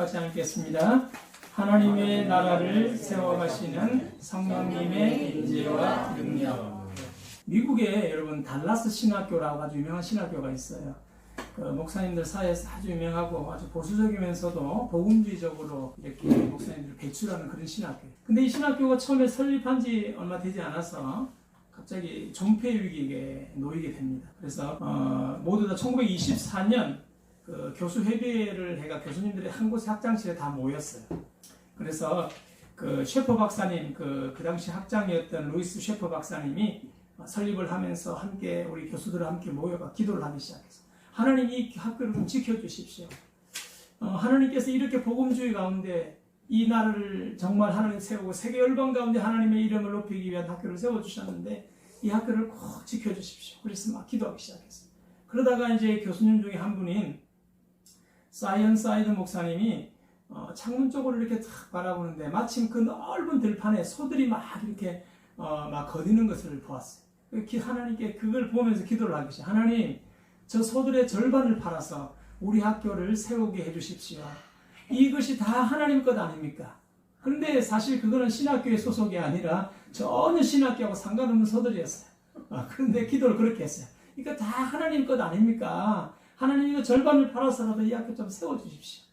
같이 읽겠습니다. 하나님의 나라를 세워가시는 성령님의 임재와 능력. 미국에 여러분 달라스 신학교라고 아주 유명한 신학교가 있어요. 그 목사님들 사이에서 아주 유명하고 아주 보수적이면서도 복음주의적으로 이렇게 목사님들을 배출하는 그런 신학교. 근데 이 신학교가 처음에 설립한 지 얼마 되지 않아서 갑자기 존폐 위기에 놓이게 됩니다. 그래서 모두 다 1924년 그 교수 회비를 해가 교수님들이 한 곳에 학장실에 다 모였어요. 그래서 그 셰퍼 박사님, 그 당시 학장이었던 루이스 셰퍼 박사님이 설립을 하면서 함께 우리 교수들과 함께 모여가 기도를 하기 시작했어요. 하나님 이 학교를 좀 지켜주십시오. 하나님께서 이렇게 복음주의 가운데 이 나라를 정말 하나님 세우고 세계 열방 가운데 하나님의 이름을 높이기 위한 학교를 세워주셨는데 이 학교를 꼭 지켜주십시오. 그래서 막 기도하기 시작했어요. 그러다가 이제 교수님 중에 한 분인 사이언 사이드 목사님이 창문 쪽으로 이렇게 탁 바라보는데 마침 그 넓은 들판에 소들이 막 이렇게 막 거니는 것을 보았어요. 하나님께 그걸 보면서 기도를 하기 시작해요. 하나님, 저 소들의 절반을 팔아서 우리 학교를 세우게 해주십시오. 이것이 다 하나님 것 아닙니까? 그런데 사실 그거는 신학교의 소속이 아니라 전혀 신학교하고 상관없는 소들이었어요. 그런데 기도를 그렇게 했어요. 이거 다 하나님 것 아닙니까? 하나님 이거 절반을 팔아서라도 이 학교 좀 세워주십시오.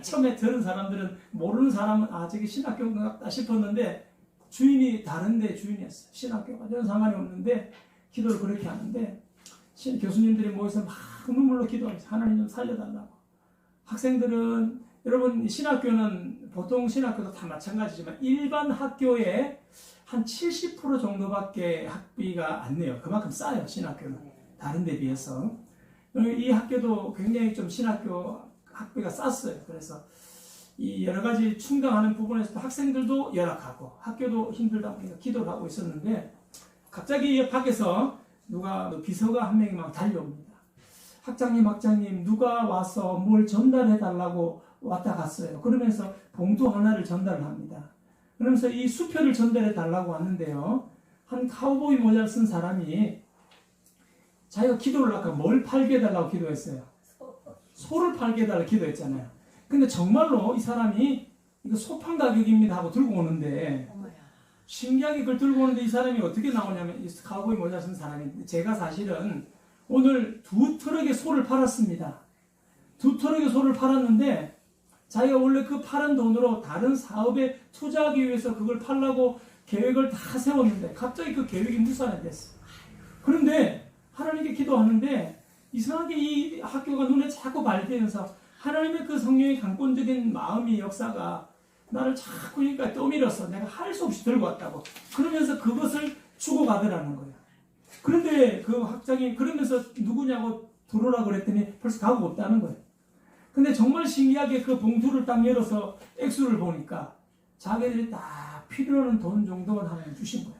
처음에 들은 사람들은 모르는 사람은 저게 신학교인가 같다 싶었는데 주인이 다른데 주인이었어요. 신학교가 전혀 상관이 없는데 기도를 그렇게 하는데 교수님들이 모여서 막 눈물로 기도하면서 하나님 좀 살려달라고. 학생들은 여러분 신학교는 보통 신학교도 다 마찬가지지만 일반 학교의 한 70% 정도밖에 학비가 안 내요. 그만큼 싸요 신학교는 다른 데 비해서. 이 학교도 굉장히 좀 신학교 학비가 쌌어요. 그래서 이 여러 가지 충당하는 부분에서 학생들도 열악하고 학교도 힘들다 보니까 기도를 하고 있었는데 갑자기 밖에서 누가 비서가 한 명이 막 달려옵니다. 학장님 누가 와서 뭘 전달해 달라고 왔다 갔어요. 그러면서 봉투 하나를 전달을 합니다. 그러면서 이 수표를 전달해 달라고 왔는데요. 한 카우보이 모자를 쓴 사람이 자기가 기도를 아까 뭘 팔게 해달라고 기도했어요. 소를 팔게 해달라고 기도했잖아요. 근데 정말로 이 사람이 이거 소판 가격입니다 하고 들고 오는데 신기하게 그걸 들고 오는데 이 사람이 어떻게 나오냐면 이 카우보이 모자 쓴 사람이 제가 사실은 오늘 2트럭의 소를 팔았습니다. 2트럭의 소를 팔았는데 자기가 원래 그 파는 돈으로 다른 사업에 투자하기 위해서 그걸 팔라고 계획을 다 세웠는데 갑자기 그 계획이 무산이 됐어. 그런데 하나님께 기도하는데 이상하게 이 학교가 눈에 자꾸 발대면서 하나님의 그 성령의 강권적인 마음의 역사가 나를 자꾸 그러니까 떠밀어서 내가 할 수 없이 들고 왔다고. 그러면서 그것을 주고 가더라는 거예요. 그런데 그 학장이 그러면서 누구냐고 들어오라고 그랬더니 벌써 가고 없다는 거예요. 근데 정말 신기하게 그 봉투를 딱 열어서 액수를 보니까 자기들이 다 필요한 돈 정도만 하나님 주신 거예요.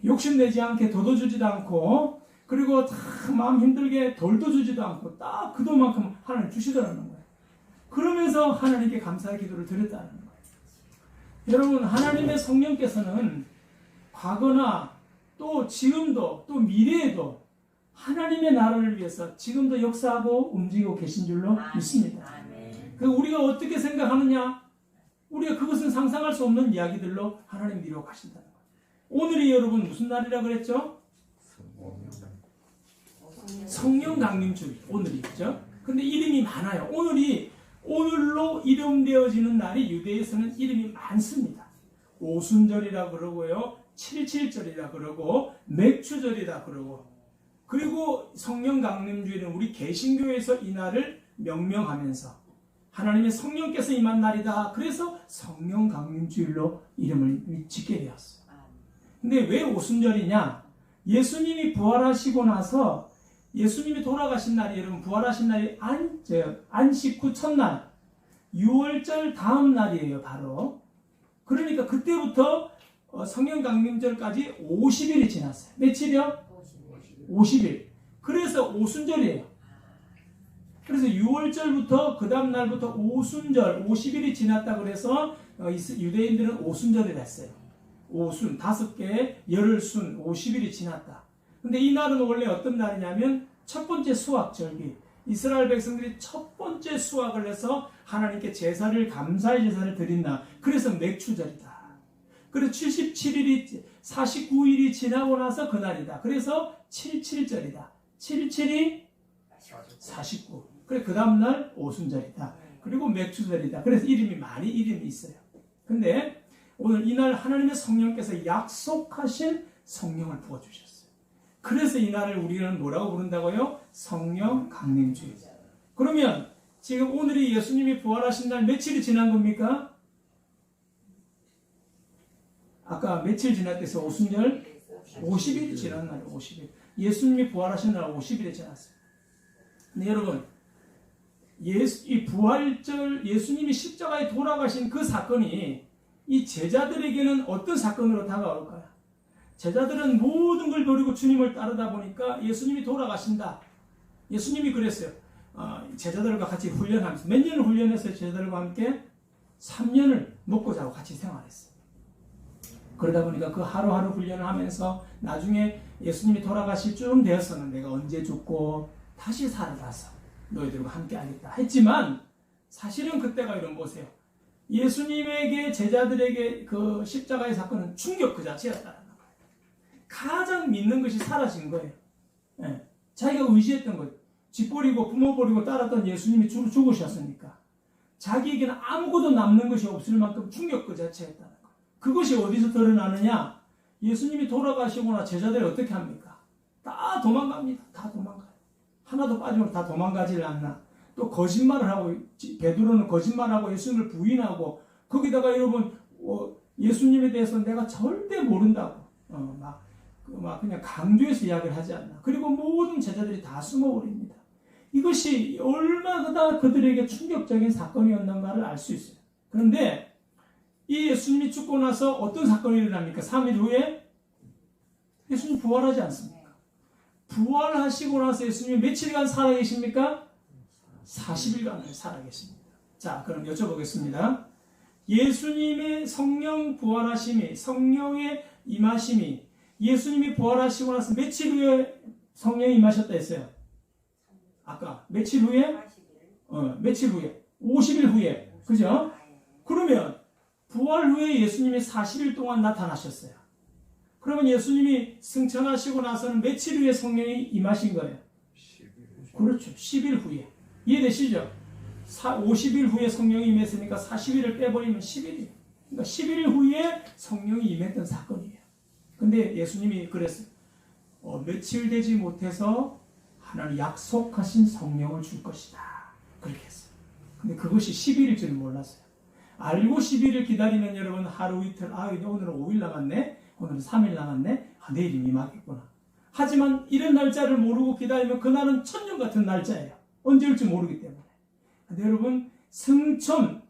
욕심내지 않게 도도 주지도 않고 그리고 다 마음 힘들게 돌도 주지도 않고 딱 그 돈만큼 하나님 주시더라는 거예요. 그러면서 하나님께 감사의 기도를 드렸다는 거예요. 여러분 하나님의 성령께서는 과거나 또 지금도 또 미래에도 하나님의 나라를 위해서 지금도 역사하고 움직이고 계신 줄로 믿습니다. 우리가 어떻게 생각하느냐? 우리가 그것은 상상할 수 없는 이야기들로 하나님 이루어 가신다는 거예요. 오늘이 여러분 무슨 날이라 그랬죠? 성령 강림주일 오늘이죠. 근데 이름이 많아요. 오늘로 이름되어지는 날이 유대에서는 이름이 많습니다. 오순절이라 그러고요. 77절이라 그러고 맥주절이라 그러고 그리고 성령 강림주일은 우리 개신교에서 이 날을 명명하면서 하나님의 성령께서 임한 날이다. 그래서 성령 강림주일로 이름을 짓게 되었어요. 근데 왜 오순절이냐? 예수님이 부활하시고 나서 예수님이 돌아가신 날이 여러분 부활하신 날이 안식 후 첫날 6월절 다음 날이에요. 바로. 그러니까 그때부터 성령 강림절까지 50일이 지났어요. 며칠이요? 50일. 그래서 오순절이에요. 그래서 6월절부터 그 다음 날부터 오순절 50일이 지났다 그래서 유대인들은 오순절을 했어요. 오순 5개 열흘순 50일이 지났다. 근데 이 날은 원래 어떤 날이냐면 첫 번째 수확절기 이스라엘 백성들이 첫 번째 수확을 해서 하나님께 제사를, 감사의 제사를 드린다. 그래서 맥추절이다. 그래서 77일이 49일이 지나고 나서 그날이다. 그래서 77절이다. 77이 49. 그래 그 다음날 오순절이다. 그리고 맥추절이다. 그래서 많이 이름이 있어요. 근데 오늘 이날 하나님의 성령께서 약속하신 성령을 부어주셨어요. 그래서 이날을 우리는 뭐라고 부른다고요? 성령 강림주일. 그러면 지금 오늘이 예수님이 부활하신 날 며칠이 지난 겁니까? 아까 며칠 지났대서 오순절 50일이 지난 날이에요. 50일. 예수님이 부활하신 날 50일이 지났어요. 근데 여러분, 이 부활절 예수님이 십자가에 돌아가신 그 사건이 이 제자들에게는 어떤 사건으로 다가올까요? 제자들은 모든 걸 버리고 주님을 따르다 보니까 예수님이 돌아가신다. 예수님이 그랬어요. 제자들과 같이 훈련하면서 몇 년을 훈련했어요? 제자들과 함께 3년을 먹고 자고 같이 생활했어요. 그러다 보니까 그 하루하루 훈련을 하면서 나중에 예수님이 돌아가실 쯤 되었었는데 내가 언제 죽고 다시 살아나서 너희들과 함께 하겠다 했지만 사실은 그때가 이런 보세요. 예수님에게 제자들에게 그 십자가의 사건은 충격 그 자체였다는 거예요. 가장 믿는 것이 사라진 거예요. 예. 자기가 의지했던 것, 집 버리고 부모 버리고 따랐던 예수님이 죽으셨으니까 자기에게는 아무것도 남는 것이 없을 만큼 충격 그 자체였다는 거예요. 그것이 어디서 드러나느냐? 예수님이 돌아가시거나 제자들이 어떻게 합니까? 다 도망갑니다. 다 도망가요. 하나도 빠지면 다 도망가질 않나. 또 거짓말을 하고, 베드로는 거짓말하고 예수님을 부인하고, 거기다가 여러분 예수님에 대해서 내가 절대 모른다고 막 그냥 강조해서 이야기를 하지 않나. 그리고 모든 제자들이 다 숨어버립니다. 이것이 얼마나 그들에게 충격적인 사건이었는가를 알 수 있어요. 그런데 이 예수님이 죽고 나서 어떤 사건이 일어납니까? 3일 후에 예수님 부활하지 않습니까? 부활하시고 나서 예수님이 며칠간 살아계십니까? 40일간을 살아계십니다. 자, 그럼 여쭤보겠습니다. 예수님의 성령 부활하심이, 성령의 임하심이, 예수님이 부활하시고 나서 며칠 후에 성령이 임하셨다 했어요? 아까 며칠 후에? 며칠 후에? 50일 후에. 그죠? 그러면 부활 후에 예수님이 40일 동안 나타나셨어요. 그러면 예수님이 승천하시고 나서는 며칠 후에 성령이 임하신 거예요? 10일. 그렇죠. 10일 후에. 이해되시죠? 50일 후에 성령이 임했으니까 40일을 빼버리면 10일이에요. 그러니까 11일 후에 성령이 임했던 사건이에요. 근데 예수님이 그랬어요. 며칠 되지 못해서 하나님 약속하신 성령을 줄 것이다. 그렇게 했어요. 근데 그것이 10일일 줄 몰랐어요. 알고 10일을 기다리면 여러분 하루 이틀, 오늘은 5일 남았네, 오늘은 3일 남았네, 내일이 임하겠구나. 하지만 이런 날짜를 모르고 기다리면 그날은 천년 같은 날짜예요. 언제 올지 모르기 때문에. 근데 여러분 승천하고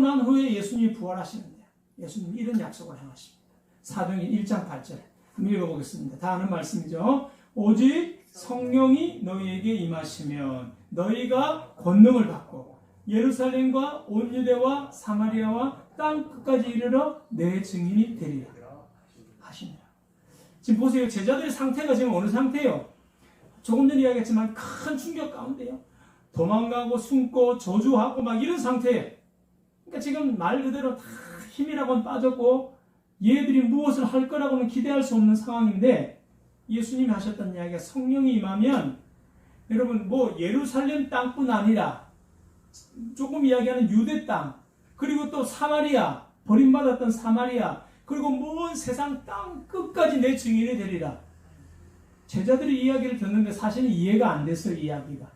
난 후에 예수님이 부활하시는데요. 예수님이 이런 약속을 행하십니다. 사도행전 1장 8절 한번 읽어보겠습니다. 다 아는 말씀이죠. 오직 성령이 너희에게 임하시면 너희가 권능을 받고 예루살렘과 온 유대와 사마리아와 땅 끝까지 이르러 내 증인이 되리라 하시네요. 지금 보세요. 제자들의 상태가 지금 어느 상태예요? 조금 전에 이야기했지만 큰 충격 가운데요. 도망가고 숨고 저주하고 막 이런 상태예요. 그러니까 지금 말 그대로 다 힘이라고는 빠졌고 얘들이 무엇을 할 거라고는 기대할 수 없는 상황인데 예수님이 하셨던 이야기가 성령이 임하면 여러분 예루살렘 땅뿐 아니라 조금 이야기하는 유대 땅, 그리고 또 사마리아, 버림받았던 사마리아, 그리고 먼 세상 땅 끝까지 내 증인이 되리라. 제자들이 이야기를 듣는데 사실은 이해가 안 됐어요. 이야기가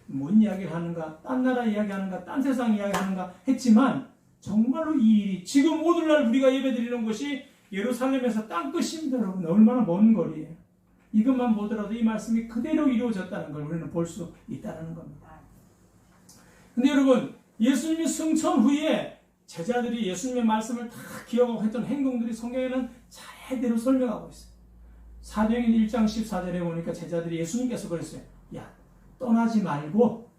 뭔 이야기를 하는가, 딴 나라 이야기하는가, 딴 세상 이야기하는가 했지만 정말로 이 일이 지금 오늘날 우리가 예배드리는 것이 예루살렘에서 땅 끝입니다. 여러분 얼마나 먼 거리예요. 이것만 보더라도 이 말씀이 그대로 이루어졌다는 걸 우리는 볼 수 있다는 겁니다. 근데 여러분 예수님이 승천 후에 제자들이 예수님의 말씀을 다 기억하고 했던 행동들이 성경에는 제대로 설명하고 있어요. 사도행전 1장 14절에 보니까 제자들이 예수님께서 그랬어요. 야, 떠나지 말고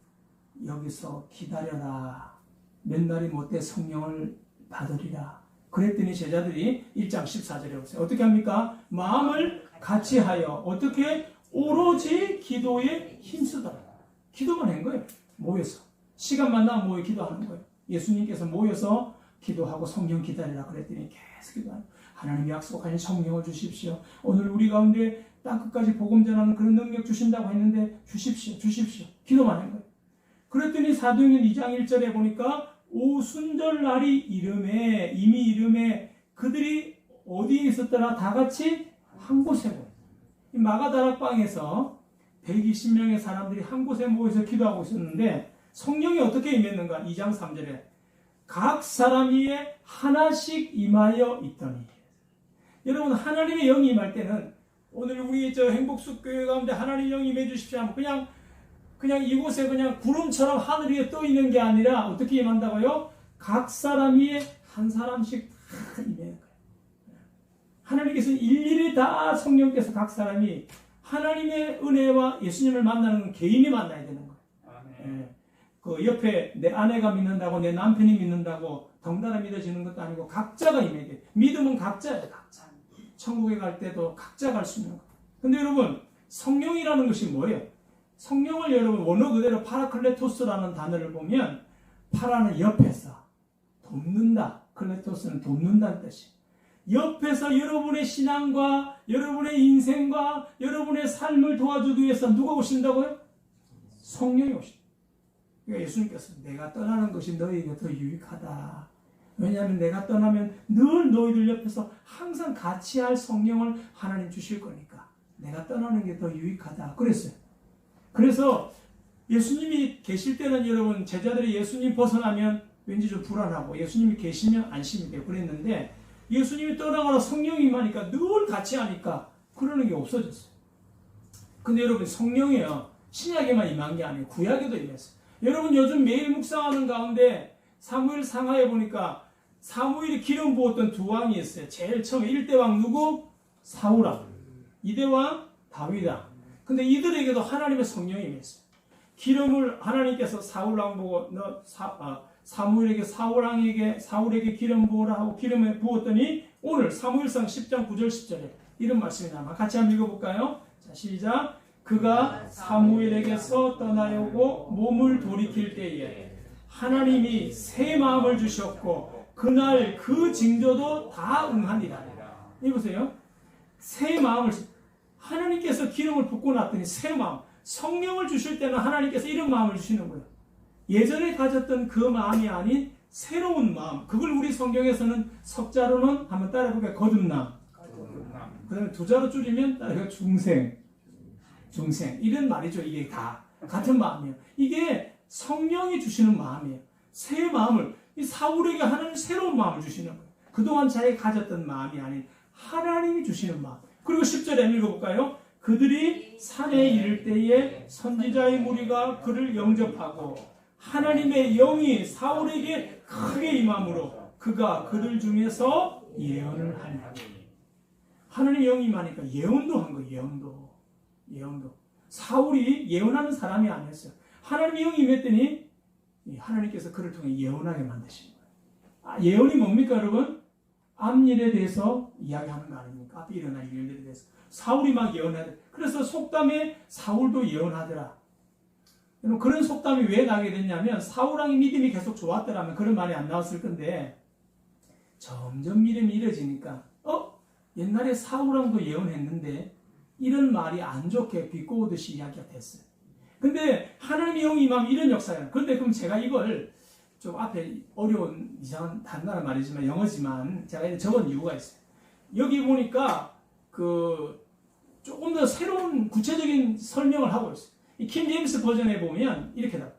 여기서 기다려라. 몇 날이 못돼 성령을 받으리라. 그랬더니 제자들이 1장 14절에 보세요. 어떻게 합니까? 마음을 같이 하여 어떻게 오로지 기도에 힘쓰더라. 기도만 한 거예요. 모여서. 시간만 나면 모여 기도하는 거예요. 예수님께서 모여서 기도하고 성령 기다리라 그랬더니 계속 기도하는 거예요. 하나님이 약속하신 성령을 주십시오. 오늘 우리 가운데 땅끝까지 복음 전하는 그런 능력 주신다고 했는데 주십시오. 주십시오. 기도만 한 거예요. 그랬더니 사도행전 2장 1절에 보니까 오순절날이 이미 이름에 그들이 어디에 있었더라? 다 같이 한 곳에 모여. 이 마가다락방에서 120명의 사람들이 한 곳에 모여서 기도하고 있었는데 성령이 어떻게 임했는가? 2장 3절에 각 사람 위에 하나씩 임하여 있더니. 여러분, 하나님의 영이 임할 때는 오늘 우리 행복숲교회 가운데 하나님의 영이 임해 주십시오 하면 그냥 이곳에 그냥 구름처럼 하늘 위에 떠 있는 게 아니라 어떻게 임한다고요? 각 사람 위에 한 사람씩 다 임하는 거예요. 하나님께서 일일이 다 성령께서 각 사람이 하나님의 은혜와 예수님을 만나는 건 개인이 만나야 되는 거예요. 예. 그 옆에 내 아내가 믿는다고 내 남편이 믿는다고 덩달아 믿어지는 것도 아니고 각자가 임해야 돼요. 믿음은 각자예요. 각자. 천국에 갈 때도 각자 갈 수 있는 거예요. 근데 여러분, 성령이라는 것이 뭐예요? 성령을 여러분 원어 그대로 파라클레토스라는 단어를 보면 파라는 옆에서 돕는다. 클레토스는 돕는다는 뜻이에요. 옆에서 여러분의 신앙과 여러분의 인생과 여러분의 삶을 도와주기 위해서 누가 오신다고요? 성령이 오신다. 그러니까 예수님께서 내가 떠나는 것이 너희에게 더 유익하다. 왜냐하면 내가 떠나면 늘 너희들 옆에서 항상 같이 할 성령을 하나님 주실 거니까 내가 떠나는 게 더 유익하다. 그랬어요. 그래서 예수님이 계실 때는 여러분 제자들이 예수님 벗어나면 왠지 좀 불안하고 예수님이 계시면 안심이 되고 그랬는데 예수님이 떠나가라 성령이 임하니까 늘 같이 하니까 그러는 게 없어졌어요. 근데 여러분 성령이요 신약에만 임한 게 아니에요. 구약에도 임했어요. 여러분 요즘 매일 묵상하는 가운데 사무엘 상하에 보니까 사무엘이 기름 부었던 두 왕이 있어요. 제일 처음에 1대 왕 누구? 사울왕. 2대 왕 다윗왕. 근데 이들에게도 하나님의 성령이 임했어요. 기름을 하나님께서 사울왕 보고 사무엘에게 사울에게 기름 부으라 하고 기름에 부었더니 오늘 사무엘상 10장 9절 10절에 이런 말씀이 나와. 같이 한번 읽어볼까요? 자, 시작. 그가 사무엘에게서 떠나려고 몸을 돌이킬 때에 하나님이 새 마음을 주셨고 그날 그 징조도 다 응하니라. 이보세요. 새 마음을 하나님께서 기름을 붓고 났더니 새 마음 성령을 주실 때는 하나님께서 이런 마음을 주시는 거예요. 예전에 가졌던 그 마음이 아닌 새로운 마음. 그걸 우리 성경에서는 석자로는 한번 따라해볼까요? 거듭남. 그 다음에 두 자로 줄이면 따라해볼까요? 중생. 이런 말이죠. 이게 다 같은 마음이에요. 이게 성령이 주시는 마음이에요. 새 마음을 이 사울에게 하나님 새로운 마음을 주시는 거예요. 그동안 자기가 가졌던 마음이 아닌 하나님이 주시는 마음. 그리고 10절에 읽어볼까요? 그들이 산에 이를 때에 선지자의 무리가 그를 영접하고 하나님의 영이 사울에게 크게 임함으로 그가 그들 중에서 예언을 하니. 하나님의 영이 임하니까 예언도 한 거예요. 예언도. 사울이 예언하는 사람이 아니었어요. 하나님의 영이 임했더니 하나님께서 그를 통해 예언하게 만드신 거예요. 예언이 뭡니까 여러분? 앞일에 대해서 이야기하는 거 아닙니까? 앞에 일어날 일들에 대해서. 사울이 막 예언하더라. 그래서 속담에 사울도 예언하더라. 그런 속담이 왜 나게 됐냐면 사울왕의 믿음이 계속 좋았더라면 그런 말이 안 나왔을 건데 점점 믿음이 이뤄지니까 옛날에 사울왕도 예언했는데 이런 말이 안 좋게 비꼬듯이 이야기가 됐어요. 근데 하나님의 영이 임하면 이런 역사예요. 그런데 그럼 제가 이걸 좀 앞에 어려운 이상한 단단한 말이지만 영어지만 제가 적은 이유가 있어요. 여기 보니까 조금 더 새로운 구체적인 설명을 하고 있어요. 이 킹제임스 버전에 보면 이렇게 나와요.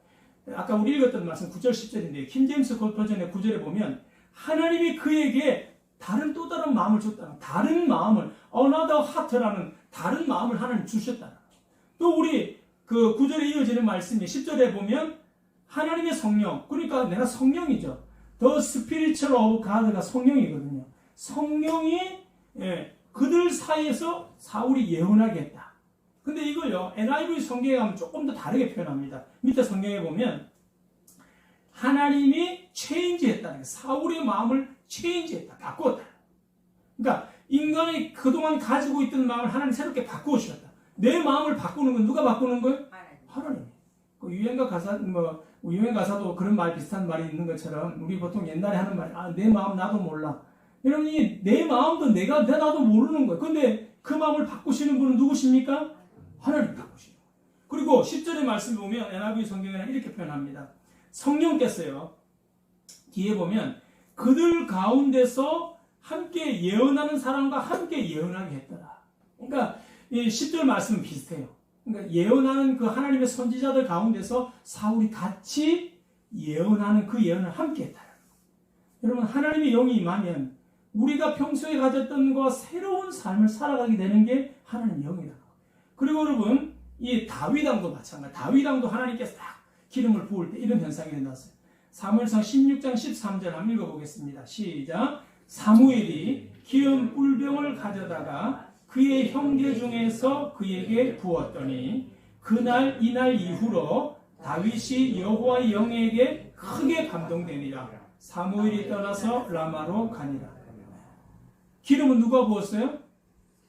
아까 우리 읽었던 말씀 9절 10절인데 킹제임스 버전의 9절에 보면 하나님이 그에게 또 다른 마음을 줬다는 다른 마음을 another heart라는 다른 마음을 하나님 주셨다는 또 우리 그 9절에 이어지는 말씀이 10절에 보면 하나님의 성령 그러니까 내가 성령이죠. The Spiritual of God가 성령이거든요. 성령이 그들 사이에서 사울이 예언하게 했다. 근데 이걸요 NIV 성경에 가면 조금 더 다르게 표현합니다. 밑에 성경에 보면 하나님이 체인지했다는 거예요. 사울의 마음을 체인지했다. 바꾸었다. 그러니까 인간이 그동안 가지고 있던 마음을 하나님 새롭게 바꾸어 주셨다. 내 마음을 바꾸는 건 누가 바꾸는 거예요? 하나님. 유행 가사도 그런 말 비슷한 말이 있는 것처럼 우리 보통 옛날에 하는 말, 내 마음 나도 몰라. 여러분이 내 마음도 나도 모르는 거예요. 근데 그 마음을 바꾸시는 분은 누구십니까? 하나님 바꾸시는 거예요. 그리고 10절의 말씀 보면 NIV 성경에는 이렇게 표현합니다. 성령께서요, 뒤에 보면 그들 가운데서 함께 예언하는 사람과 함께 예언하게 했더라. 그러니까 이 10절 말씀은 비슷해요. 그러니까 예언하는 그 하나님의 선지자들 가운데서 사울이 같이 예언하는 그 예언을 함께 했다. 여러분, 하나님의 영이 임하면 우리가 평소에 가졌던 것과 새로운 삶을 살아가게 되는 게 하나님의 영이다. 그리고 여러분, 이 다윗왕도 마찬가지. 다윗왕도 하나님께서 딱 기름을 부을 때 이런 현상이 일어났어요. 사무엘상 16장 13절 한번 읽어보겠습니다. 시작. 사무엘이 기름 꿀병을 가져다가 그의 형제 중에서 그에게 부었더니 그날 이날 이후로 다윗이 여호와의 영에게 크게 감동되니라. 사무엘이 떠나서 라마로 가니라. 기름은 누가 부었어요?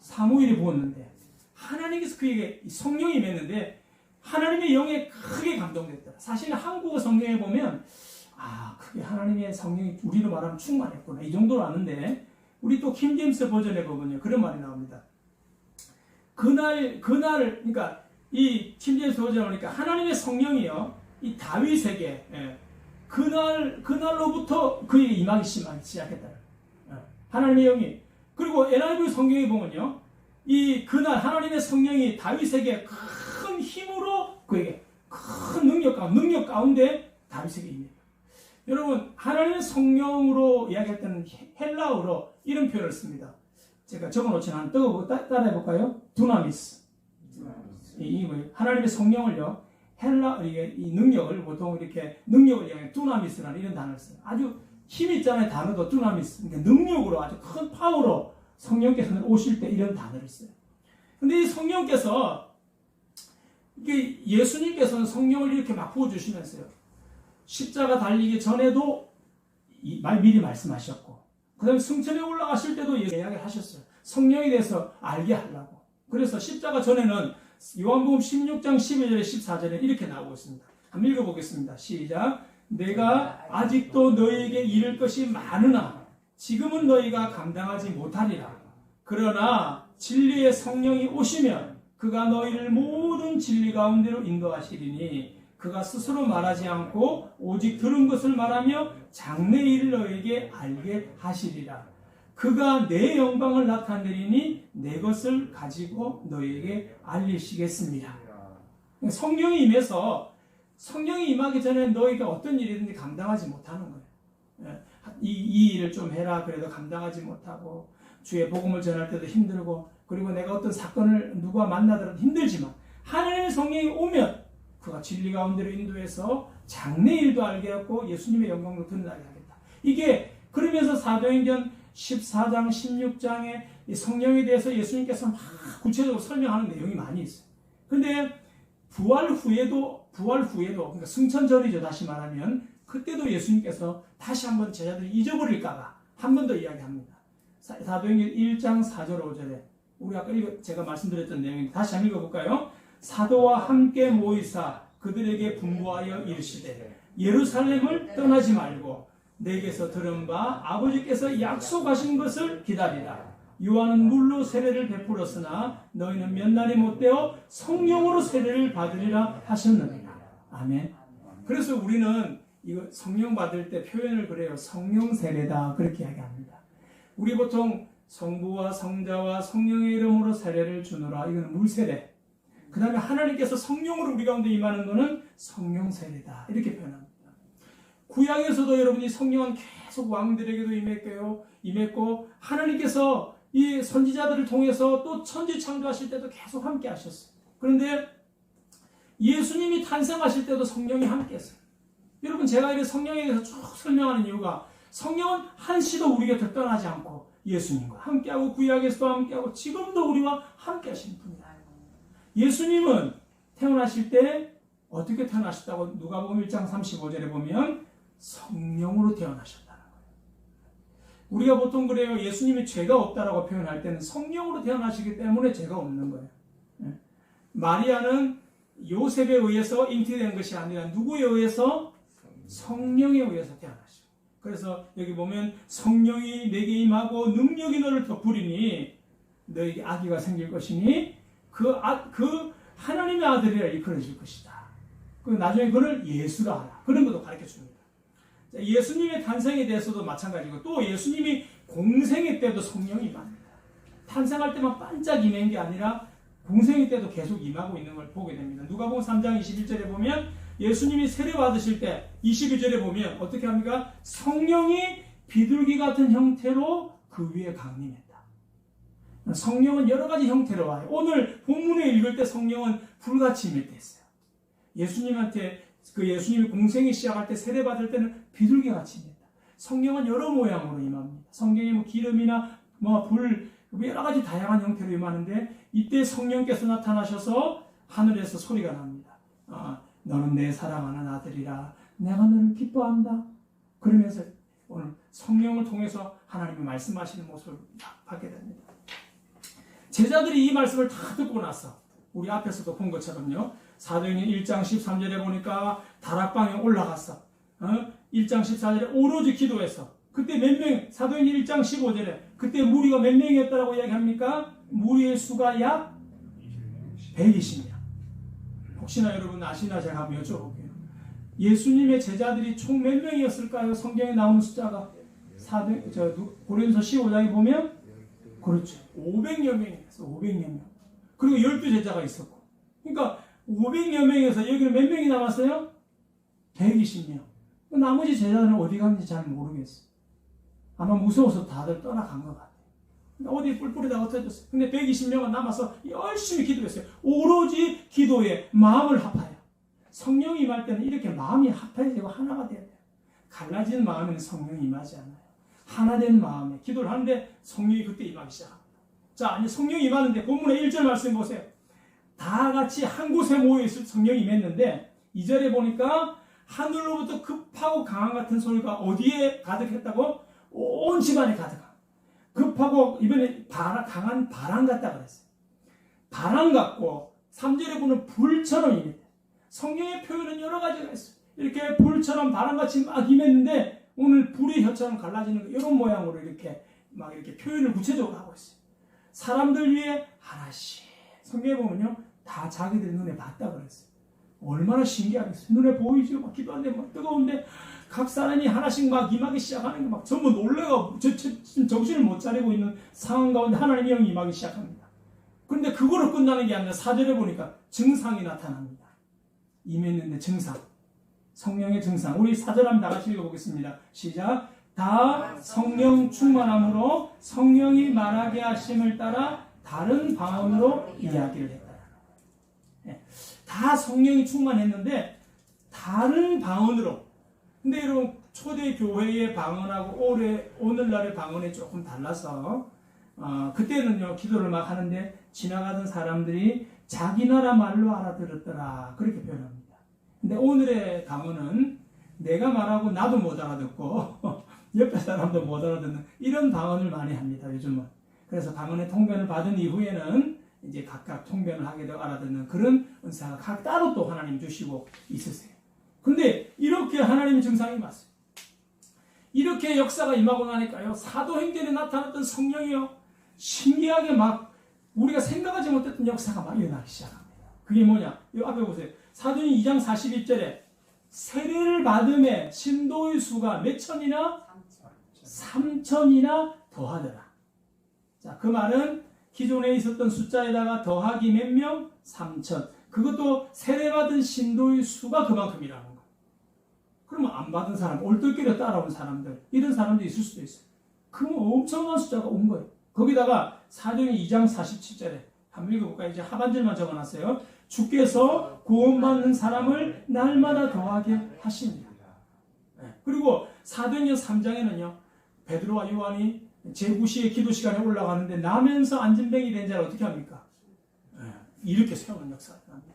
사무엘이 부었는데 하나님께서 그에게 성령이 임했는데 하나님의 영에 크게 감동됐더라. 사실 한국어 성경에 보면 크게 하나님의 성령이 우리로 말하면 충만했구나 이 정도로 아는데 우리 또 킹제임스 버전에 보면요 그런 말이 나옵니다. 그러니까 이 킹제임스 버전에 보니까 하나님의 성령이요 이 다윗에게 그날로부터 그에게 임하기 시작했다. 하나님의 영이. 그리고 NIV 성경에 보면요 이 그날 하나님의 성령이 다윗에게 큰 힘으로 그에게 큰 능력 가운데 다윗에게 임해요. 여러분, 하나님의 성령으로 이야기할 때는 헬라어로 이런 표현을 씁니다. 제가 적어놓지 않은 따라해 볼까요? 두나미스. 하나님의 성령을요, 이 능력을 보통 이렇게 능력을 이야기하는 두나미스라는 이런 단어를 써요. 아주 힘 있잖아요, 단어도 두나미스. 그러니까 능력으로 아주 큰 파워로 성령께서는 오실 때 이런 단어를 써요. 근데 이 성령께서, 예수님께서는 성령을 이렇게 막 부어주시면서요. 십자가 달리기 전에도 미리 말씀하셨고, 그 다음에 승천에 올라가실 때도 이야기를 하셨어요. 성령에 대해서 알게 하려고. 그래서 십자가 전에는 요한복음 16장 12절에 14절에 이렇게 나오고 있습니다. 한번 읽어보겠습니다. 시작. 내가 아직도 너희에게 이를 것이 많으나 지금은 너희가 감당하지 못하리라. 그러나 진리의 성령이 오시면 그가 너희를 모든 진리 가운데로 인도하시리니 그가 스스로 말하지 않고 오직 들은 것을 말하며 장래 일을 너희에게 알게 하시리라. 그가 내 영광을 나타내리니 내 것을 가지고 너희에게 알리시겠습니다. 성령이 임해서 성령이 임하기 전에 너희가 어떤 일이든지 감당하지 못하는 거예요. 이 일을 좀 해라 그래도 감당하지 못하고 주의 복음을 전할 때도 힘들고 그리고 내가 어떤 사건을 누가 만나더라도 힘들지만 하나님의 성령이 오면 그가 진리 가운데로 인도해서 장래 일도 알게 하고 예수님의 영광도 드러나게 하겠다. 이게 그러면서 사도행전 14장 16장에 성령에 대해서 예수님께서 막 구체적으로 설명하는 내용이 많이 있어요. 근데 부활 후에도 그러니까 승천 전이죠. 다시 말하면 그때도 예수님께서 다시 한번 제자들이 잊어버릴까봐 한 번 더 이야기합니다. 사도행전 1장 4절 5절에 우리 아까 제가 말씀드렸던 내용인데 다시 한번 읽어볼까요? 사도와 함께 모이사 그들에게 분부하여 이르시되 예루살렘을 떠나지 말고 내게서 들은 바 아버지께서 약속하신 것을 기다리라. 요한은 물로 세례를 베풀었으나 너희는 몇 날이 못되어 성령으로 세례를 받으리라 하셨느니라. 아멘. 그래서 우리는 이거 성령 받을 때 표현을 그래요. 성령 세례다 그렇게 이야기합니다. 우리 보통 성부와 성자와 성령의 이름으로 세례를 주노라. 이거는 물세례. 그 다음에 하나님께서 성령으로 우리 가운데 임하는 것은 성령 세례다. 이렇게 표현합니다. 구약에서도 여러분이 성령은 계속 왕들에게도 임했고 하나님께서 이 선지자들을 통해서 또 천지 창조하실 때도 계속 함께 하셨어요. 그런데 예수님이 탄생하실 때도 성령이 함께 했어요. 여러분 제가 이렇게 성령에 대해서 쭉 설명하는 이유가 성령은 한시도 우리 곁을 떠나지 않고 예수님과 함께하고 구약에서도 함께하고 지금도 우리와 함께 하시는 분이다. 예수님은 태어나실 때 어떻게 태어나셨다고 누가복음 1장 35절에 보면 성령으로 태어나셨다는 거예요. 우리가 보통 그래요. 예수님이 죄가 없다라고 표현할 때는 성령으로 태어나시기 때문에 죄가 없는 거예요. 마리아는 요셉에 의해서 잉태된 것이 아니라 누구에 의해서? 성령에 의해서 태어나시고. 그래서 여기 보면 성령이 내게 임하고 능력이 너를 덮으리니 너에게 아기가 생길 것이니 그 하나님의 아들이라 일컬어질 것이다. 그 나중에 그를 예수라 하라. 그런 것도 가르쳐 줍니다. 예수님의 탄생에 대해서도 마찬가지고 또 예수님이 공생애 때도 성령이 임합니다. 탄생할 때만 반짝 임한 게 아니라 공생애 때도 계속 임하고 있는 걸 보게 됩니다. 누가복음 3장 21절에 보면 예수님이 세례 받으실 때 22절에 보면 어떻게 합니까? 성령이 비둘기 같은 형태로 그 위에 강림했다. 성령은 여러 가지 형태로 와요. 오늘 본문에 읽을 때 성령은 불같이 임할 때 했어요. 예수님이 공생이 시작할 때 세례 받을 때는 비둘기 같이 임했다. 성령은 여러 모양으로 임합니다. 성경에 뭐 기름이나 불 여러 가지 다양한 형태로 임하는데 이때 성령께서 나타나셔서 하늘에서 소리가 납니다. 너는 내 사랑하는 아들이라 내가 너를 기뻐한다. 그러면서 오늘 성령을 통해서 하나님이 말씀하시는 모습을 받게 됩니다. 제자들이 이 말씀을 다 듣고 나서 우리 앞에서도 본 것처럼요. 사도행전 1장 13절에 보니까 다락방에 올라갔어. 1장 14절에 오로지 기도했어. 그때 몇 명, 사도행전 1장 15절에 그때 무리가 몇 명이었다고 이야기합니까? 무리의 수가 약 120명. 혹시나 여러분 아시나 제가 한번 여쭤볼게요. 예수님의 제자들이 총 몇 명이었을까요? 성경에 나오는 숫자가 고린도서 15장에 보면 그렇죠. 500여 명이었어. 500여 명. 그리고 12제자가 있었고. 그러니까 500여 명에서 여기는 몇 명이 남았어요? 120명. 나머지 제자들은 어디 갔는지 잘 모르겠어요. 아마 무서워서 다들 떠나간 것 같아요. 어디 뿔뿔이다가 흩어졌어요. 근데 120명은 남아서 열심히 기도했어요. 오로지 기도에 마음을 합하여. 성령이 임할 때는 이렇게 마음이 합해야 되고 하나가 돼야 돼요. 갈라진 마음에는 성령이 임하지 않아요. 하나된 마음에 기도를 하는데 성령이 그때 임하기 시작합니다. 자, 이제 성령이 임하는데 본문의 1절 말씀 보세요. 다 같이 한 곳에 모여있을 성령이 임했는데 2절에 보니까 하늘로부터 급하고 강한 같은 소리가 어디에 가득했다고? 온 집안에 가득한. 급하고 이번에 강한 바람 같다 그랬어요. 바람 같고 3절에 보면 불처럼 임했대. 성령의 표현은 여러 가지가 있어요. 이렇게 불처럼 바람같이 막 임했는데 오늘 불이 혀처럼 갈라지는 이런 모양으로 이렇게 표현을 구체적으로 하고 있어요. 사람들 위해 하나씩. 성경에 보면요, 다 자기들 눈에 봤다 그랬어요. 얼마나 신기하겠어요. 눈에 보이죠? 막 기도하는데 막 뜨거운데 각 사람이 하나씩 막 임하기 시작하는 게 막 전부 놀래가 정신을 못 차리고 있는 상황 가운데 하나님의 영이 임하기 시작합니다. 그런데 그거로 끝나는 게 아니라 4절에 보니까 증상이 나타납니다. 임했는데 증상. 성령의 증상. 우리 4절 한번 다 같이 읽어보겠습니다. 시작. 다 성령 충만함으로 성령이 말하게 하심을 따라 다른 방언으로 이야기를 했다. 네. 다 성령이 충만했는데 다른 방언으로. 근데 여러분 초대 교회의 방언하고 오늘날의 방언이 조금 달라서 그때는요 기도를 막 하는데 지나가던 사람들이 자기 나라 말로 알아들었더라 그렇게 표현합니다. 근데 오늘의 방언은 내가 말하고 나도 못 알아듣고 옆에 사람도 못 알아듣는 이런 방언을 많이 합니다 요즘은. 그래서 방언의 통변을 받은 이후에는 이제 각각 통변을 하게 되고 알아듣는 그런 은사가 각 따로 또 하나님 주시고 있으세요. 근데 이렇게 하나님의 증상이 맞어요. 이렇게 역사가 임하고 나니까요 사도행전에 나타났던 성령이요 신기하게 막 우리가 생각하지 못했던 역사가 막 일어나기 시작합니다. 그게 뭐냐? 이 앞에 보세요. 사도행 2장 41절에 세례를 받음에 신도의 수가 몇 천이나? 3천이나 더하더라. 자, 그 말은 기존에 있었던 숫자에다가 더하기 몇 명? 3천. 그것도 세례받은 신도의 수가 그만큼이라는 거예요. 그러면 안 받은 사람, 얼떨결에 따라온 사람들, 이런 사람도 있을 수도 있어요. 그러면 엄청난 숫자가 온 거예요. 거기다가 사도행 2장 47절에 한번 읽어볼까요? 이제 하반절만 적어놨어요. 주께서 구원받는 사람을 날마다 더하게 하십니다. 네. 그리고 사도행전 3장에는요. 베드로와 요한이 제9시에 기도 시간에 올라가는데 나면서 안진뱅이 된 자를 어떻게 합니까? 네. 이렇게 세우는 역사가 납니다.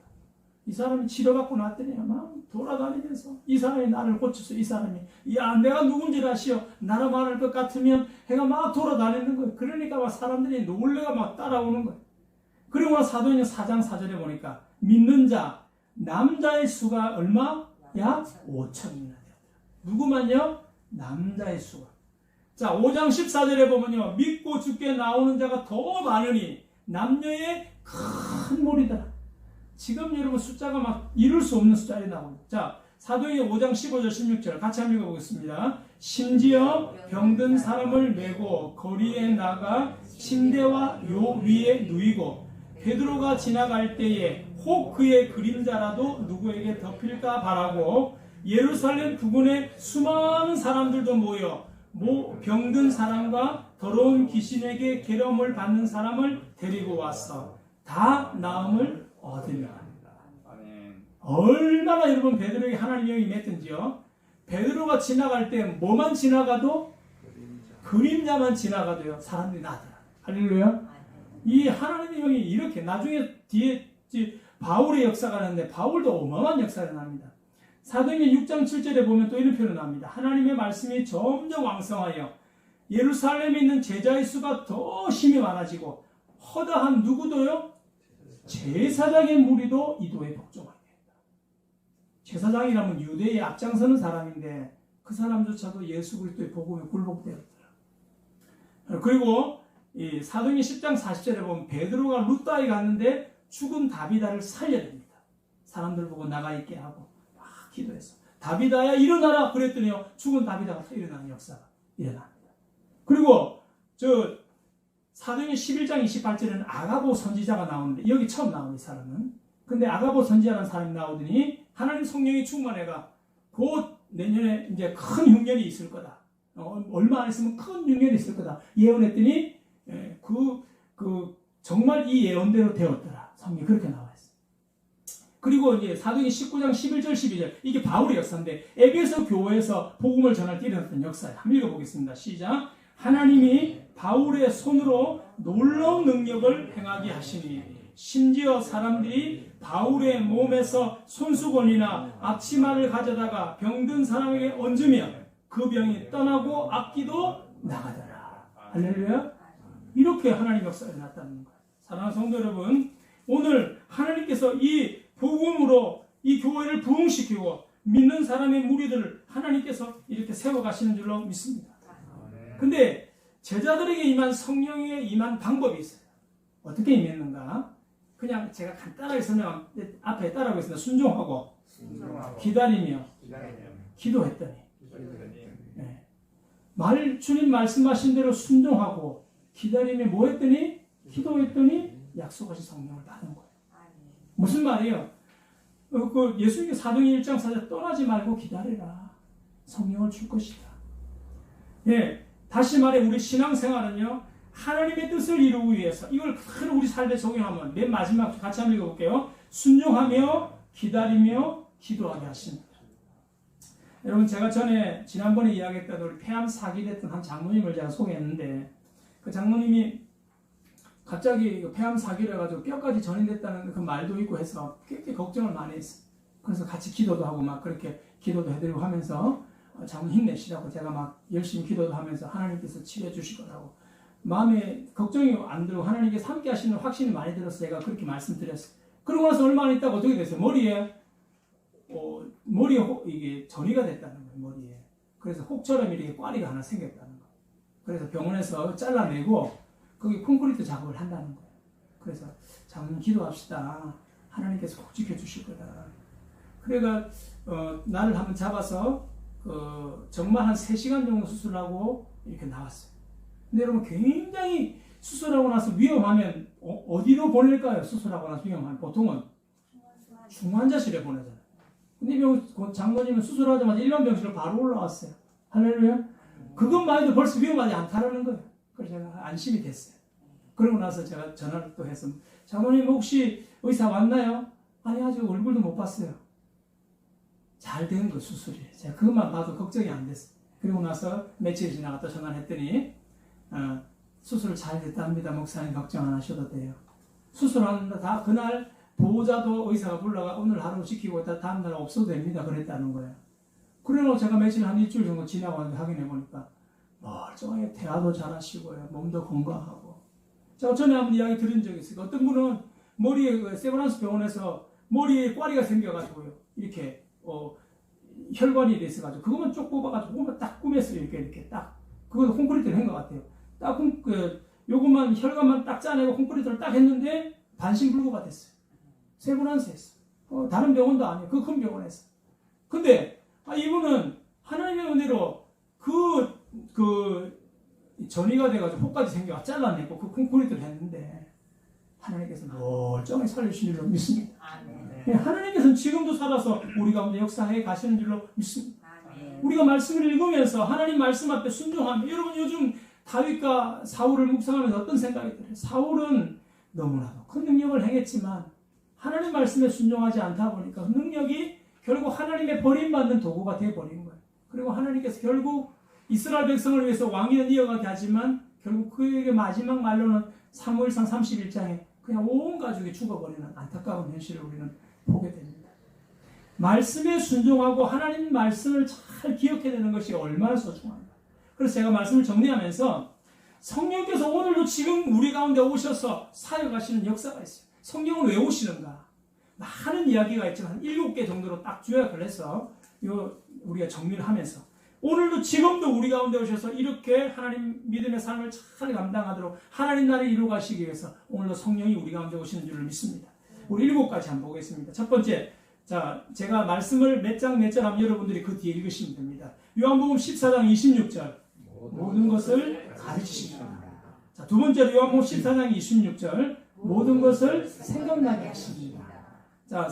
이 사람이 치료받고 났더니 막 돌아다니면서 이 사람이 나를 고쳐서 이 사람이 야 내가 누군지를 아시오 나라 말할 것 같으면 해가 막 돌아다니는 거예요. 그러니까 막 사람들이 놀래가 막 따라오는 거예요. 그리고 사도행전 4장 4절에 보니까 믿는 자 남자의 수가 얼마? 약 5천이나 되었다. 누구만요? 남자의 수가. 자, 5장 14절에 보면요. 믿고 죽게 나오는 자가 더 많으니 남녀의 큰 무리다. 지금 여러분 숫자가 막 이룰 수 없는 숫자에 나옵니다. 자, 사도행전 5장 15절 16절 같이 한번 읽어보겠습니다. 심지어 병든 사람을 메고 거리에 나가 침대와 요 위에 누이고 베드로가 지나갈 때에 혹 그의 그림자라도 누구에게 덮일까 바라고 예루살렘 부근에 수많은 사람들도 모여 병든 사람과 더러운 귀신에게 계름을 받는 사람을 데리고 왔어. 다 나음을 얻으려 합니다. 얼마나 여러분 베드로에게 하나님의 영이 임했던지요. 베드로가 지나갈 때 뭐만 지나가도 그림자만 지나가도요 사람들이 나더라. 할렐루야. 이 하나님의 영이 이렇게 나중에 뒤에 바울의 역사가 나는데 바울도 어마어마한 역사가 납니다. 사도행전 6장 7절에 보면 또 이런 표현을 합니다. 하나님의 말씀이 점점 왕성하여 예루살렘에 있는 제자의 수가 더 힘이 많아지고 허다한 누구도요? 제사장의 무리도 이도에 복종하게 했다. 제사장이라면 유대에 앞장서는 사람인데 그 사람조차도 예수 그리스도의 복음에 굴복되었더라. 그리고 이 사도행전 10장 40절에 보면 베드로가 루다에 갔는데 죽은 다비다를 살려냅니다. 사람들 보고 나가 있게 하고 막 기도했어. 다비다야 일어나라 그랬더니요 죽은 다비다가 또 일어나는 역사가 일어납니다. 그리고 저 사도행전 11장 28절에는 아가보 선지자가 나오는데 여기 처음 나오는 이 사람은. 근데 아가보 선지자라는 사람이 나오더니 하나님 성령이 충만해가 곧 내년에 이제 큰 흉년이 있을 거다. 얼마 안 있으면 큰 흉년이 있을 거다. 예언했더니 정말 이 예언대로 되었더라. 성경이 그렇게 나와 있어요. 그리고 이제 사도행전 19장 11절 12절 이게 바울의 역사인데 에베소 교회에서 복음을 전할 때 일어났던 역사예요. 한번 읽어보겠습니다. 시작. 하나님이 바울의 손으로 놀라운 능력을 행하게 하시니 심지어 사람들이 바울의 몸에서 손수건이나 앞치마를 가져다가 병든 사람에게 얹으면 그 병이 떠나고 악기도 나가더라. 할렐루야. 이렇게 하나님 역사가 일어났다는 거예요. 사랑하는 성도 여러분, 오늘 하나님께서 이 복음으로 이 교회를 부흥시키고 믿는 사람의 무리들을 하나님께서 이렇게 세워가시는 줄로 믿습니다. 근데 제자들에게 임한 성령의 임한 방법이 있어요. 어떻게 임했는가? 그냥 제가 간단하게 설명 앞에 따라하겠습니다. 순종하고 기다리며 기도했더니 네. 주님 말씀하신 대로 순종하고 기다리며 뭐 했더니? 기도했더니 약속하신 성령을 받은 거예요. 무슨 말이에요? 예수님께 사도행전 1장 4절 떠나지 말고 기다려라. 성령을 줄 것이다. 예, 다시 말해 우리 신앙생활은요. 하나님의 뜻을 이루기 위해서 이걸 그대로 우리 삶에 적용하면 맨 마지막 같이 한번 읽어볼게요. 순종하며 기다리며 기도하게 하십니다. 여러분 제가 지난번에 이야기했던 우리 폐암 사기됐던 한 장로님을 제가 소개했는데 그 장로님이 갑자기 폐암 사기를 해가지고 뼈까지 전이됐다는 그 말도 있고 해서 굉장히 걱정을 많이 했어요. 그래서 같이 기도도 하고 막 그렇게 기도도 해드리고 하면서 장로 힘내시라고 제가 막 열심히 기도도 하면서 하나님께서 치료해 주실 거라고 마음에 걱정이 안 들고 하나님께서 함께 하시는 확신이 많이 들어서 제가 그렇게 말씀드렸어요. 그러고 나서 얼마 안 있다가 어떻게 됐어요? 머리에 이게 전이가 됐다는 거예요. 머리에. 그래서 혹처럼 이렇게 꽈리가 하나 생겼다는 거예요. 그래서 병원에서 잘라내고 거기 콘크리트 작업을 한다는 거예요. 그래서 장로님 기도합시다. 하나님께서 꼭 지켜주실 거다. 그래가 나를 한번 잡아서 정말 한 3시간 정도 수술하고 이렇게 나왔어요. 근데 여러분 굉장히 수술하고 나서 위험하면 어디로 보낼까요? 수술하고 나서 위험하면 보통은 중환자실에 보내잖아요. 근데 장로님은 수술하자마자 일반 병실로 바로 올라왔어요. 할렐루야. 그것만 해도 벌써 위험하지 않다라는 거예요. 그래서 제가 안심이 됐어요. 그러고 나서 제가 전화를 또 해서 장로님 혹시 의사 왔나요? 아니 아직 얼굴도 못 봤어요. 잘 된 거 수술이. 제가 그것만 봐도 걱정이 안 됐어요. 그리고 나서 며칠 지나갔다 전화를 했더니 수술 잘 됐답니다. 목사님 걱정 안 하셔도 돼요. 수술하는데 다 그날 보호자도 의사가 불러가 오늘 하루 지키고 있다 다음날 없어도 됩니다. 그랬다는 거예요. 그래서 제가 며칠 한 일주일 정도 지나고 확인해 보니까 멀쩡하게 대화도 잘하시고요. 몸도 건강하고. 제가 전에 한번 이야기 들은 적이 있어요. 어떤 분은 머리에 세브란스 병원에서 머리에 꽈리가 생겨가지고요. 이렇게 혈관이 돼 있어가지고 그것만 쭉 뽑아가지고 그것만 딱 꾸몄어요. 이렇게 딱. 그건 콘크리트를 한 것 같아요. 딱 요것만 혈관만 딱 짜내고 콘크리트를 딱 했는데 반신불구가 됐어요. 세분한세했어. 다른 병원도 아니에요. 그 큰 병원에서. 근데 이분은 하나님의 은혜로 전이가 돼가지고 혹까지 생겨 잘라내고 그 콘크리트를 했는데 하나님께서 멀쩡히 살려주신 줄로 믿습니다. 하나님께서는 지금도 살아서 우리 가운데 역사해 가시는 줄로 믿습니다. 우리가 말씀을 읽으면서 하나님 말씀 앞에 순종하면, 여러분 요즘 다윗과 사울을 묵상하면서 어떤 생각이 들어요? 사울은 너무나도 큰 능력을 행했지만 하나님 말씀에 순종하지 않다 보니까 그 능력이 결국 하나님의 버림받는 도구가 되어버린 거예요. 그리고 하나님께서 결국 이스라엘 백성을 위해서 왕위는 이어가게 하지만 결국 그에게 마지막 말로는 사무엘상 31장에 그냥 온 가족이 죽어버리는 안타까운 현실을 우리는 보게 됩니다. 말씀에 순종하고 하나님 말씀을 잘 기억해내는 것이 얼마나 소중한가. 그래서 제가 말씀을 정리하면서 성령께서 오늘도 지금 우리 가운데 오셔서 사역하시는 역사가 있어요. 성령은 왜 오시는가? 많은 이야기가 있지만 한 7개 정도로 딱 요약을 해서 우리가 정리를 하면서 오늘도 지금도 우리 가운데 오셔서 이렇게 하나님 믿음의 삶을 잘 감당하도록 하나님 나라를 이루어 가시기 위해서 오늘도 성령이 우리 가운데 오시는 줄을 믿습니다. 우리 7가지 한번 보겠습니다. 첫 번째, 자, 제가 말씀을 몇 장 몇 절 하면 여러분들이 그 뒤에 읽으시면 됩니다. 요한복음 14장 26절 모든 것을 가르치십니다. 자, 두 번째로 요한복음 14장 26절 모든 것을 생각나게 하십니다. 자,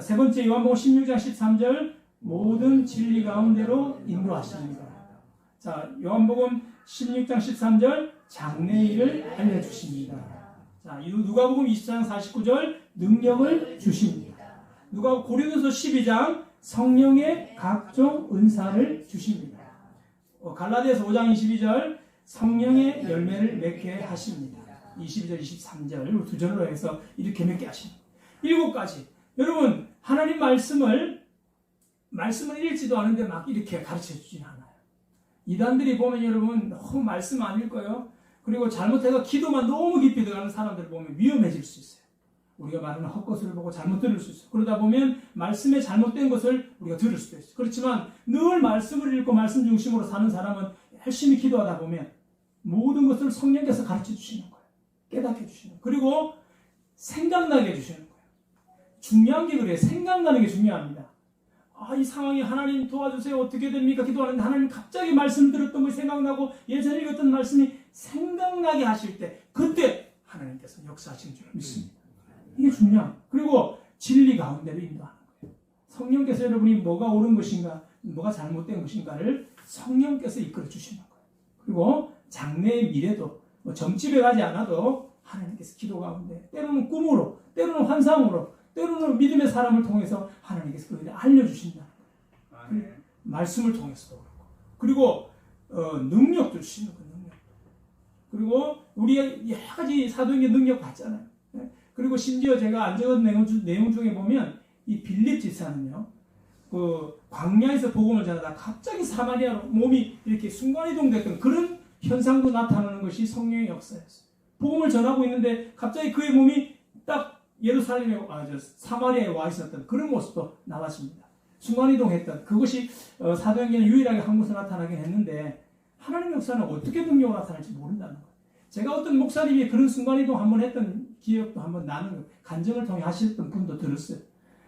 세 번째 요한복음 16장 13절 모든 진리 가운데로 인도하십니다. 자, 요한복음 16장 13절 장래일을 알려주십니다. 자, 누가복음 24장 49절 능력을 주십니다. 고린도서 12장 성령의 각종 은사를 주십니다. 갈라디아서 5장 22절 성령의 열매를 맺게 하십니다. 22절 23절 두 절로 해서 이렇게 맺게 하십니다. 7가지. 여러분 하나님 말씀을 읽지도 않은데 막 이렇게 가르쳐 주진 않아요. 이단들이 보면 여러분 너무 말씀 안 읽어요. 그리고 잘못해서 기도만 너무 깊이 들어가는 사람들을 보면 위험해질 수 있어요. 우리가 말하는 헛것을 보고 잘못 들을 수 있어요. 그러다 보면 말씀에 잘못된 것을 우리가 들을 수도 있어요. 그렇지만 늘 말씀을 읽고 말씀 중심으로 사는 사람은 열심히 기도하다 보면 모든 것을 성령께서 가르쳐 주시는 거예요. 깨닫게 해주시는 거예요. 그리고 생각나게 해주시는 거예요. 중요한 게 그래요. 생각나는 게 중요합니다. 이 상황이 하나님 도와주세요. 어떻게 됩니까? 기도하는데 하나님 갑자기 말씀 들었던 것이 생각나고 예전에 읽었던 말씀이 생각나게 하실 때 그때 하나님께서 역사하시는 줄 믿습니다. 이게 중요한. 그리고 진리 가운데로 인도하는 거예요. 성령께서 여러분이 뭐가 옳은 것인가, 뭐가 잘못된 것인가를 성령께서 이끌어 주시는 거예요. 그리고 장래의 미래도 점집에 가지 않아도 하나님께서 기도 가운데 때로는 꿈으로, 때로는 환상으로, 때로는 믿음의 사람을 통해서 하나님께서 그들을 알려주신다는 거예요. 말씀을 통해서도 그렇고. 그리고 능력도 주시는 거예요. 능력. 그리고 우리가 여러 가지 사도행전 능력 봤잖아요. 그리고 심지어 제가 안 적은 내용 중에 보면 이 빌립 지사는요, 광야에서 복음을 전하다 갑자기 사마리아로 몸이 이렇게 순간이동됐던 그런 현상도 나타나는 것이 성령의 역사였어요. 복음을 전하고 있는데 갑자기 그의 몸이 딱 사마리아에 와 있었던 그런 모습도 나왔습니다. 순간이동했던 그것이 사도행전에 유일하게 한 곳에 나타나긴 했는데 하나님의 역사는 어떻게 능력으로 나타날지 모른다는 거예요. 제가 어떤 목사님이 그런 순간이동 한번 했던 기억도 한번 나는 간증을 통해 하셨던 분도 들었어요.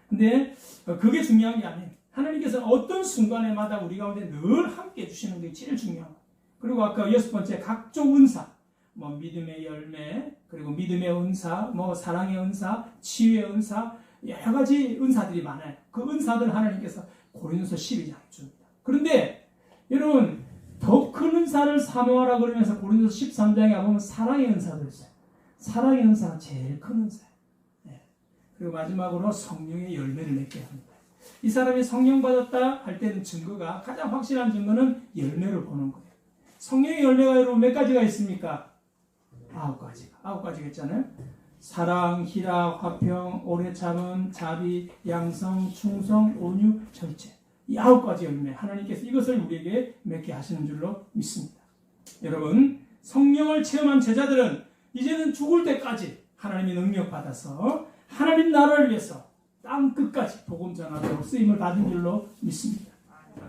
근데 그게 중요한 게 아니에요. 하나님께서는 어떤 순간에마다 우리 가운데 늘 함께 해주시는 게 제일 중요한 거예요. 그리고 아까 6번째 각종 은사, 믿음의 열매, 그리고 믿음의 은사, 사랑의 은사, 치유의 은사, 여러 가지 은사들이 많아요. 그 은사들 하나님께서 고린도서 12장에 줍니다. 그런데 여러분 더 큰 은사를 사모하라 그러면서 고린도서 13장에 보면 사랑의 은사도 있어요. 사랑의 은사가 제일 큰 은사예요. 네. 그리고 마지막으로 성령의 열매를 맺게 합니다. 이 사람이 성령 받았다 할 때는 증거가 가장 확실한 증거는 열매를 보는 거예요. 성령의 열매가 여러분 몇 가지가 있습니까? 9가지가 있잖아요. 사랑, 희락, 화평, 오래 참음, 자비, 양성, 충성, 온유, 절제. 이 9가지 열매 하나님께서 이것을 우리에게 맺게 하시는 줄로 믿습니다. 여러분 성령을 체험한 제자들은 이제는 죽을 때까지 하나님의 능력 받아서 하나님 나라를 위해서 땅 끝까지 복음 전하도록 쓰임을 받은 줄로 믿습니다.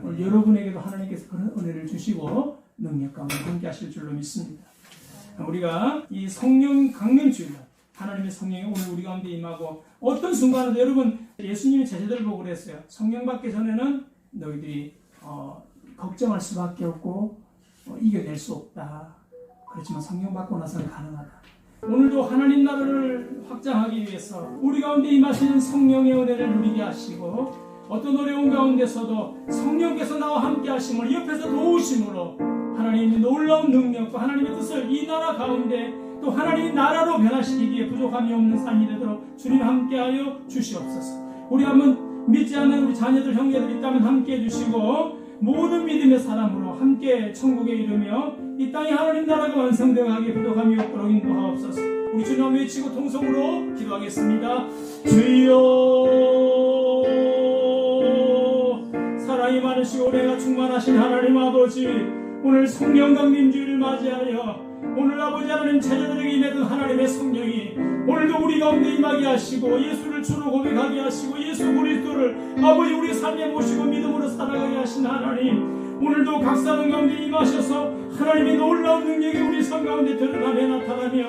오늘 여러분에게도 하나님께서 그런 은혜를 주시고 능력 가운데 함께 하실 줄로 믿습니다. 우리가 이 성령 강림주일 하나님의 성령이 오늘 우리 가운데 임하고 어떤 순간에도 여러분 예수님이 제자들을 보고 그랬어요. 성령 받기 전에는 너희들이 걱정할 수밖에 없고 이겨낼 수 없다. 그렇지만 성령 받고 나서는 가능하다. 오늘도 하나님 나라를 확장하기 위해서 우리 가운데 임하시는 성령의 은혜를 누리게 하시고 어떤 어려운 가운데서도 성령께서 나와 함께 하심을 옆에서 도우심으로 하나님의 놀라운 능력과 하나님의 뜻을 이 나라 가운데 또 하나님의 나라로 변화시키기에 부족함이 없는 삶이 되도록 주님 함께하여 주시옵소서. 우리 한번 믿지 않는 우리 자녀들 형제들 있다면 함께해 주시고 모든 믿음의 사람으로 함께 천국에 이르며 이 땅에 하나님 나라가 완성되어 가기에 부족함이 없도록 인도하옵소서. 우리 주님 외치고 통성으로 기도하겠습니다. 주여 사랑이 많으시고 은혜가 충만하신 하나님 아버지, 오늘 성령 강림주일을 맞이하여 오늘 아버지 하나님 제자들에게 임했던 하나님의 성령이 오늘도 우리 가운데 임하게 하시고 예수를 주로 고백하게 하시고 예수 그리스도를 아버지 우리 삶에 모시고 믿음으로 살아가게 하신 하나님, 오늘도 각 사람 가운데 임하셔서 하나님의 놀라운 능력이 우리 삶 가운데 드러나며 나타나며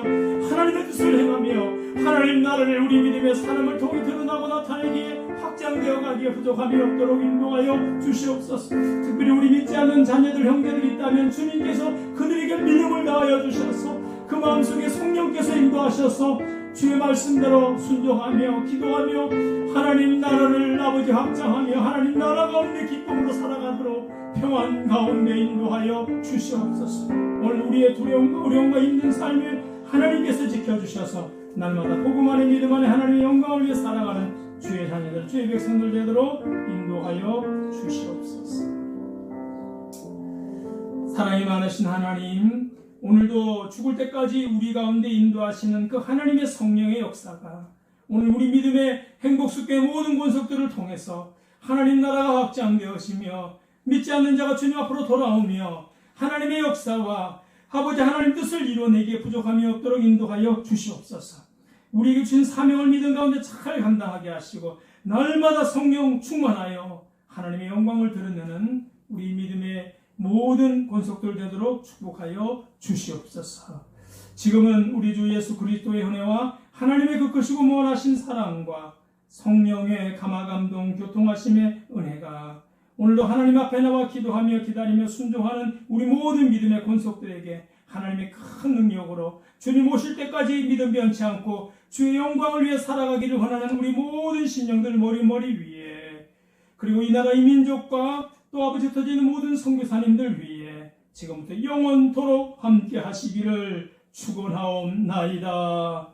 하나님의 뜻을 행하며 하나님 나라를 우리 믿음의 사람을 통해 드러나고 나타내기에 확장되어 가기에 부족함이 없도록 인도하여 주시옵소서. 특별히 우리 믿지 않는 자녀들 형제들이 있다면 주님께서 그들에게 믿음을 다하여 주셔서 그 마음속에 성령께서 인도하셔서 주의 말씀대로 순종하며 기도하며 하나님 나라를 아버지 확장하며 하나님 나라 가운데 기쁨으로 살아가도록 평안 가운데 인도하여 주시옵소서. 오늘 우리의 두려움과 어려움과 힘든 삶을 하나님께서 지켜주셔서 날마다 복음 안에 믿음 안에 하나님의 영광을 위해 살아가는 주의 자녀들 주의 백성들 되도록 인도하여 주시옵소서. 사랑이 많으신 하나님, 오늘도 죽을 때까지 우리 가운데 인도하시는 그 하나님의 성령의 역사가 오늘 우리 믿음의 행복수교의 모든 권속들을 통해서 하나님 나라가 확장되어지며 믿지 않는 자가 주님 앞으로 돌아오며 하나님의 역사와 아버지 하나님 뜻을 이루어내기에 부족함이 없도록 인도하여 주시옵소서. 우리에게 주신 사명을 믿음 가운데 잘 감당하게 하시고 날마다 성령 충만하여 하나님의 영광을 드러내는 우리 믿음의 모든 권속들 되도록 축복하여 주시옵소서. 지금은 우리 주 예수 그리스도의 은혜와 하나님의 그 크시고 무한하신 사랑과 성령의 감화감동 교통하심의 은혜가 오늘도 하나님 앞에 나와 기도하며 기다리며 순종하는 우리 모든 믿음의 권속들에게 하나님의 큰 능력으로 주님 오실 때까지 믿음 변치 않고 주의 영광을 위해 살아가기를 원하는 우리 모든 신령들 머리 위에, 그리고 이 나라 이 민족과 또 아버지 터지는 모든 선교사님들 위해 지금부터 영원토록 함께 하시기를 축원하옵나이다.